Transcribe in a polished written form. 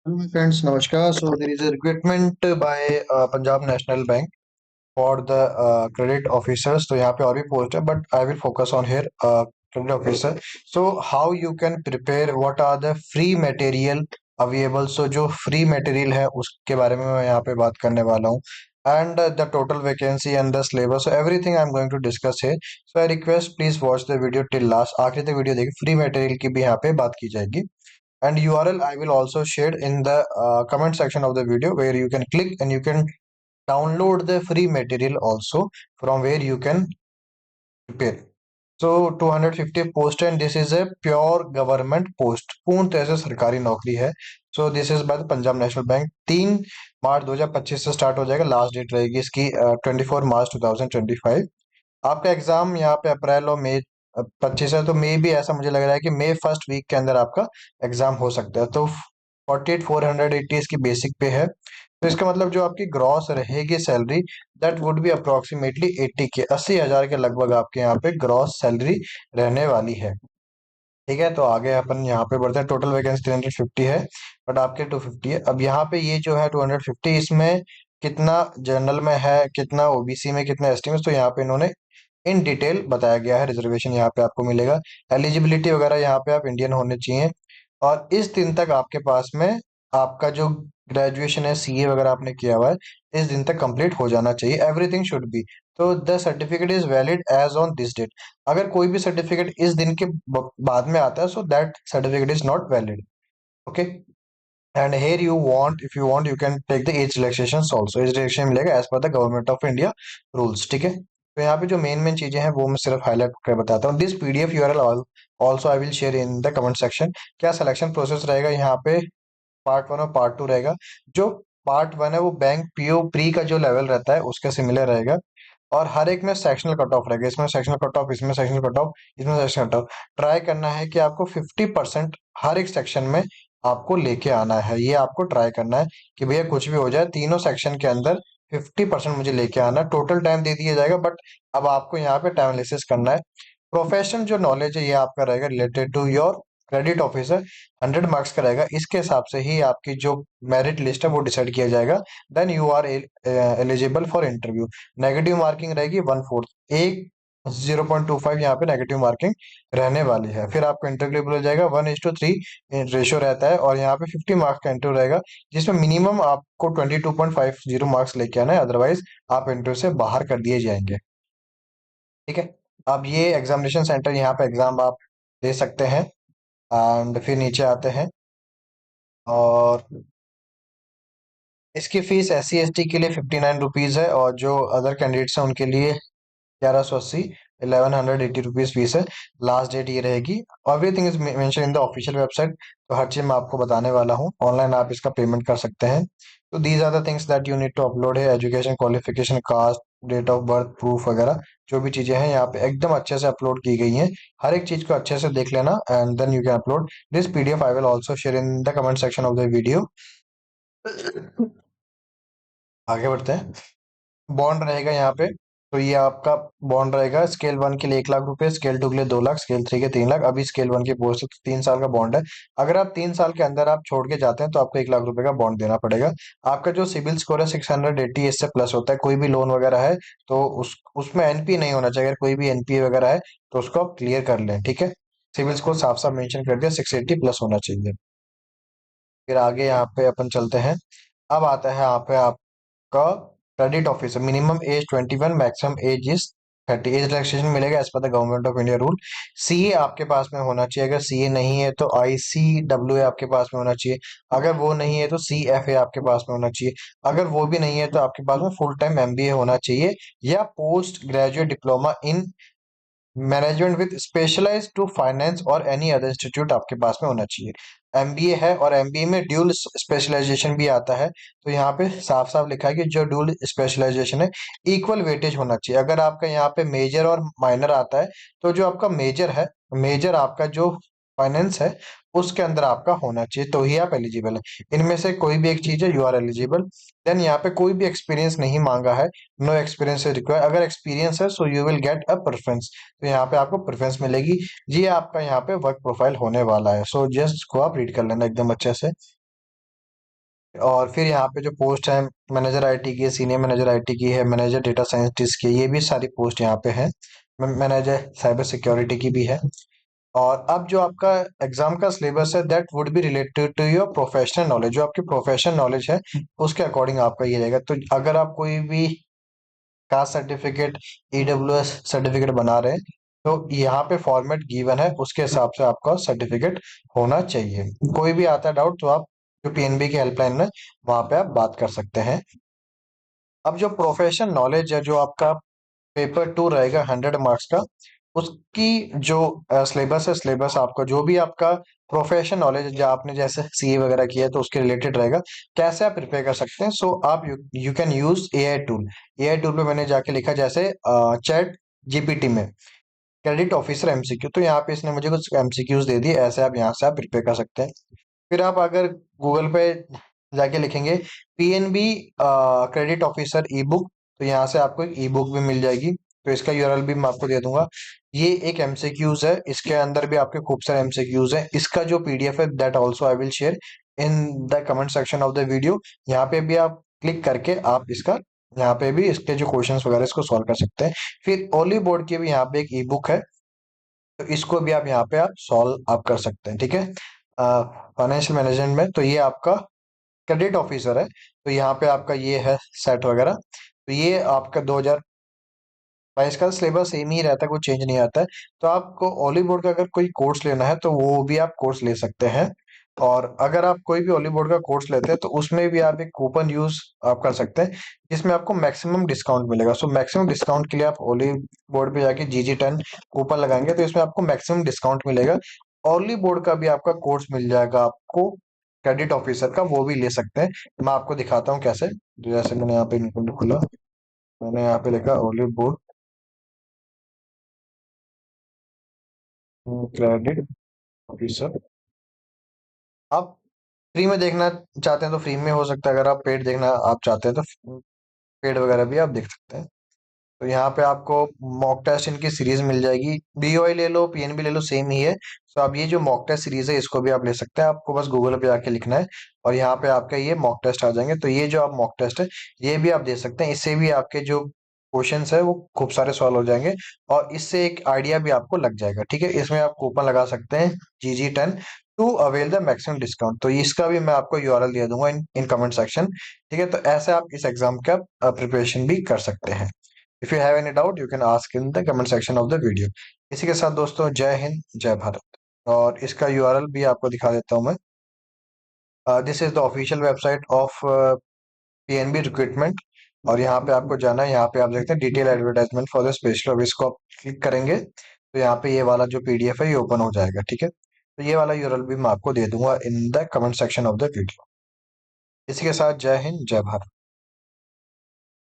Hello, friends, Namaskar. So there is a recruitment by Punjab National Bank for the credit officers. तो यहाँ पे और भी post है, but I will focus on here credit officer. So how you can prepare? What are the free material available? So जो free material है उसके बारे में मैं यहाँ पे बात करने वाला हूँ. And the total vacancy and the syllabus. So everything I'm going to discuss here. So I request please watch the video till last. आखिरी तक वीडियो देखिए. फ्री मटेरियल की भी यहाँ पे बात की जाएगी. And URL I will also share in the comment section of the video where you can click and you can download the free material also from where you can prepare. So 250 post and this is a pure government post. पूर्ण तरह से सरकारी नौकरी है. So this is by the Punjab national bank. 3 मार्च 2025 से start हो जाएगा. Last date रहेगी इसकी 24 मार्च 2025. आपका एग्जाम यहाँ पे अप्रैल और मई 25 है, तो मे भी ऐसा मुझे लग रहा है कि मई फर्स्ट वीक के अंदर आपका एग्जाम हो सकता है. तो 48,480 इसकी बेसिक पे है. तो इसका मतलब जो आपकी ग्रॉस रहेगी salary that would B approximately 80 के 80,000 के लगभग आपके यहाँ पे ग्रॉस सैलरी रहने वाली है. ठीक है, तो आगे अपन यहाँ पे बढ़ते हैं. टोटल वैकेंसी 350 है, बट आपके 250 है. अब यहाँ पे ये जो है 250, इसमें कितना जनरल में है, कितना ओबीसी में, कितना एसटी में, तो यहाँ पे इन्होंने इन डिटेल बताया गया है. रिजर्वेशन यहाँ पे आपको मिलेगा. एलिजिबिलिटी वगैरह यहाँ पे आप इंडियन होने चाहिए, और इस दिन तक आपके पास में आपका जो ग्रेजुएशन है, सीए वगैरह आपने किया हुआ है, इस दिन तक कंप्लीट हो जाना चाहिए. Everything should be. तो the certificate is valid as on this date. अगर कोई भी सर्टिफिकेट इस दिन के बाद में आता है, so that certificate is not valid. Okay. And here you want, if you want, you can take the age relaxation also. Age relaxation मिलेगा as per the government of India rules. ठीक है, तो यहाँ पे जो मेन मेन चीजें हैं वो मैं सिर्फ हाईलाइट कर बताता हूँ. This PDF URL also I will share in the comment section. क्या सिलेक्शन प्रोसेस रहेगा यहाँ पे? पार्ट 1 और पार्ट 2 रहेगा. जो पार्ट 1 है वो बैंक पीओ प्री का जो लेवल रहता है उसके सिमिलर रहेगा, और हर एक में सेक्शनल कट ऑफ रहेगा. इसमें सेक्शनल कट ऑफ, इसमें सेक्शनल कट ऑफ, इसमें सेक्शनल कट ऑफ. ट्राई करना है कि आपको 50% हर एक सेक्शन में आपको लेके आना है. ये आपको ट्राई करना है कि भैया कुछ भी हो जाए, तीनों सेक्शन के अंदर 50% मुझे लेके आना है. टोटल टाइम दे दिया जाएगा, बट अब आपको यहाँ पे टाइम एनालिसिस करना है. प्रोफेशनल जो नॉलेज है ये आपका रहेगा related to your credit officer. 100 marks का रहेगा. इसके हिसाब से ही आपकी जो मेरिट लिस्ट है वो डिसाइड किया जाएगा. Then you are eligible for interview. Negative marking रहेगी 1/4. एक 0.25 यहाँ पे नेगेटिव मार्किंग रहने वाली है. फिर आपका इंटरव्यू हो जाएगा 1:3 रेशियो रहता है, और यहाँ पे 50 मार्क्स का इंटरव्यू रहेगा, जिसमें मिनिमम आपको 22.50 मार्क्स लेके आना है, अदरवाइज आप इंटरव्यू से बाहर कर दिए जाएंगे. ठीक है. अब ये एग्जामिनेशन सेंटर, यहाँ पे एग्जाम आप दे सकते हैं. एंड फिर नीचे आते हैं, और इसकी फीस SC ST के लिए 59 रुपीज है, और जो अदर कैंडिडेट्स हैं उनके लिए 1180, 1180 रुपीज फीस है. लास्ट डेट ये रहेगी. Everything is mention in the official website. तो हर चीज मैं आपको बताने वाला हूँ. ऑनलाइन आप इसका पेमेंट कर सकते हैं. तो these are the things that you need to upload है. Education qualification, caste, date of birth proof वगैरह जो भी चीजें हैं यहाँ पे एकदम अच्छे से अपलोड की गई हैं. हर एक चीज को अच्छे से देख लेना, and then you can upload this PDF. I will also share in the comment section of the video. आगे बढ़ते हैं. बॉन्ड रहेगा यहाँ पे. तो ये आपका बॉन्ड रहेगा. स्केल 1 के लिए 1 लाख रुपए, स्केल 2 के लिए 2 लाख, स्केल 3 के 3 लाख. अभी स्केल 1 की पोस्ट 3 साल का बॉन्ड है. अगर आप 3 साल के अंदर आप छोड़ के जाते हैं तो आपको 1 लाख रुपए का बॉन्ड देना पड़ेगा. आपका जो सिविल स्कोर है 680, इससे प्लस होता है. कोई भी लोन वगैरह है तो उसमें एनपी नहीं होना चाहिए. अगर कोई भी एनपीए वगैरह है तो उसको आप क्लियर कर लें. ठीक है, सिविल स्कोर साफ साफ मेंशन कर दिया, 680 प्लस होना चाहिए. फिर आगे यहाँ पे अपन चलते हैं. अब आता है यहाँ पे आपका credit officer. Minimum age 21, maximum age is 30. Age relaxation मिलेगा as per the government of India rule. CA आपके पास में होना चाहिए. अगर सीए नहीं है तो ICWA आपके पास में होना चाहिए. अगर वो नहीं है तो CFA आपके पास में होना चाहिए. अगर वो भी नहीं है तो आपके पास में फुल टाइम MBA होना चाहिए, या post graduate diploma in management with specialise to finance और एनी अदर इंस्टीट्यूट आपके पास में होना चाहिए. MBA है, और MBA में ड्यूल स्पेशलाइजेशन भी आता है. तो यहाँ पे साफ साफ लिखा है कि जो ड्यूल स्पेशलाइजेशन है इक्वल वेटेज होना चाहिए. अगर आपका यहाँ पे मेजर और माइनर आता है, तो जो आपका मेजर है, मेजर आपका जो फाइनेंस है उसके अंदर आपका होना चाहिए, तो ही आप एलिजिबल है. इनमें से कोई भी एक चीज है, यू आर एलिजिबल. देन यहाँ पे कोई भी एक्सपीरियंस नहीं मांगा है. नो एक्सपीरियंस है रिक्वायर्ड. अगर एक्सपीरियंस है so you will get a preference. तो यहाँ पे आपको प्रेफरेंस मिलेगी. ये आपका यहाँ पे वर्क प्रोफाइल होने वाला है. सो जस्ट को आप रीड कर लेना एकदम अच्छे से. और फिर यहाँ पे जो पोस्ट है, मैनेजर आईटी की है, सीनियर मैनेजर आईटी की है, मैनेजर डेटा साइंटिस्ट की है, ये भी सारी पोस्ट यहाँ पे है। मैनेजर साइबर सिक्योरिटी की भी है। और अब जो आपका एग्जाम का सिलेबस है that would be related to your professional knowledge, जो आपकी प्रोफेशनल नॉलेज है उसके अकॉर्डिंग आपका ये रहेगा। तो अगर आप कोई भी कास्ट सर्टिफिकेट, ईडब्ल्यूएस सर्टिफिकेट बना रहे हैं, तो यहाँ पे फॉर्मेट गिवन है, उसके हिसाब से आपका सर्टिफिकेट होना चाहिए। कोई भी आता है डाउट तो आप जो पीएनबी की हेल्पलाइन में वहां पे आप बात कर सकते हैं। अब जो प्रोफेशनल नॉलेज है, जो आपका पेपर 2 रहेगा 100 मार्क्स का, उसकी जो सिलेबस है, सिलेबस आपका जो भी आपका प्रोफेशनल नॉलेज जो आपने जैसे सीए वगैरह किया है तो उसके रिलेटेड रहेगा। कैसे आप प्रिपेयर कर सकते हैं? सो आप you can use AI tool. AI tool पे मैंने जाके लिखा जैसे चैट जीपीटी में क्रेडिट ऑफिसर एमसीक्यू, तो यहाँ पे इसने मुझे कुछ एमसीक्यूज दे दिए, ऐसे आप यहाँ से आप प्रिपेयर कर सकते हैं। फिर आप अगर गूगल पे जाके लिखेंगे पीएनबी क्रेडिट ऑफिसर ई बुक, तो यहाँ से आपको एक ई बुक भी मिल जाएगी। तो इसका यूआरएल भी मैं आपको दे दूंगा। ये एक एमसीक्यूज है, इसके अंदर भी आपके खूब सारे एमसीक्यूज हैं। इसका जो पीडीएफ है that also I will share in the comment section of the video. यहाँ पे भी आप क्लिक करके आप इसका, यहाँ पे भी इसके जो क्वेश्चंस वगैरह इसको सॉल्व कर सकते हैं। फिर ओली बोर्ड की भी यहाँ पे एक ई बुक है, तो इसको भी आप यहाँ पे आप सॉल्व आप कर सकते हैं। ठीक है, फाइनेंशियल मैनेजमेंट में तो ये आपका क्रेडिट ऑफिसर है, तो यहाँ पे आपका ये है सेट वगैरह। तो ये आपका 2022 का सिलेबस सेम ही रहता है, कोई चेंज नहीं आता है। तो आपको ओली बोर्ड का अगर कोई कोर्स लेना है तो वो भी आप कोर्स ले सकते हैं। और अगर आप कोई भी ओली बोर्ड का कोर्स लेते हैं तो उसमें भी आप एक कूपन यूज आप कर सकते हैं, जिसमें आपको मैक्सिमम डिस्काउंट मिलेगा। सो मैक्सिमम डिस्काउंट के लिए आप ओली बोर्ड पे जाके GG10 कूपन लगाएंगे तो इसमें आपको मैक्सिमम डिस्काउंट मिलेगा। ओली बोर्ड का भी आपका कोर्स मिल जाएगा आपको, क्रेडिट ऑफिसर का, वो भी ले सकते हैं। मैं आपको दिखाता हूँ कैसे। तो जैसे मैंने यहाँ पे इनको खुला, मैंने यहाँ पे लिखा ओली बोर्ड क्रेडिट ऑफिसर। आप फ्री में देखना चाहते हैं तो फ्री में हो सकता है, अगर आप पेड देखना आप चाहते हैं तो पेड वगैरह भी आप देख सकते हैं। तो यहाँ पे आपको मॉक टेस्ट इनकी सीरीज मिल जाएगी, बीओआई ले लो पीएनबी ले लो सेम ही है। तो आप ये जो मॉक टेस्ट सीरीज है इसको भी आप ले सकते हैं, आपको बस गूगल पे जाके लिखना है और यहाँ पे आपका ये मॉक टेस्ट आ जाएंगे। तो ये जो आप मॉक टेस्ट है ये भी आप दे सकते हैं, इससे भी आपके जो क्वेश्चंस है वो खूब सारे सॉल्व हो जाएंगे और इससे एक आइडिया भी आपको लग जाएगा। ठीक है, इसमें आप कूपन लगा सकते हैं GG10 to avail the maximum discount. तो इसका भी मैं आपको यूआरएल दे दूंगा इन कमेंट सेक्शन। ठीक है, तो ऐसे आप इस एग्जाम का प्रिपरेशन भी कर सकते हैं। If you have any doubt you can ask in the comment section of the video. इसी के साथ दोस्तों जय हिंद जय भारत। और इसका यूआरएल भी आपको दिखा देता हूँ मैं। This is the official website of PNB recruitment. और यहाँ पे आपको जाना है, यहाँ पे आप देखते हैं detail advertisement for the special. अब इसको आप क्लिक करेंगे तो यहाँ पे ये वाला जो पीडीएफ है ये ओपन हो जाएगा। ठीक है, तो ये वाला यूआरएल भी मैं आपको दे दूंगा इन the comment section of the video. इसी के साथ जय हिंद जय भारत।